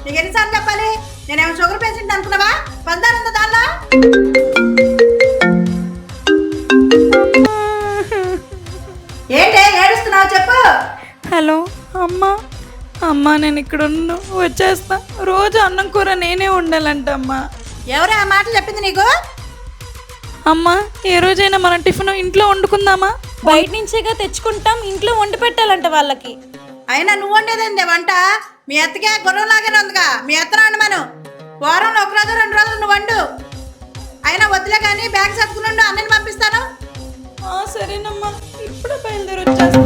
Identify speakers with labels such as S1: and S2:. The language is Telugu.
S1: నీకు ఎన్నిసార్లు చెప్పాలి? నేనేమో షుగర్ పేషెంట్ అనుకున్నావా? పందారుందా దానిలో? ఏంటి ఏడుస్తున్నావు చెప్పు.
S2: హలో అమ్మా, అమ్మా నేను ఇక్కడ వచ్చేస్తా. రోజు అన్నం కూర నేనే ఉండాలంట అమ్మా.
S1: ఎవరు ఆ మాట చెప్పింది నీకు?
S2: అమ్మా ఏ రోజైనా మనం టిఫిన్ ఇంట్లో వండుకుందామా?
S3: బయట నుంచేగా తెచ్చుకుంటాం, ఇంట్లో వండి పెట్టాలంట వాళ్ళకి.
S1: అయినా నువ్వు వండేదండి వంట? మీ అత్తకే గుర్రంలాగానే ఉందిగా, మీ అత్తను వండమను. వారంలో 1 రోజు 2 రోజులు నువ్వు వండు. అయినా వద్దులే కానీ బ్యాగ్ సర్దుకుని అన్నని పంపిస్తాను.
S2: సరేనమ్మా, ఇప్పుడే బయలుదేరి వచ్చేస్తా.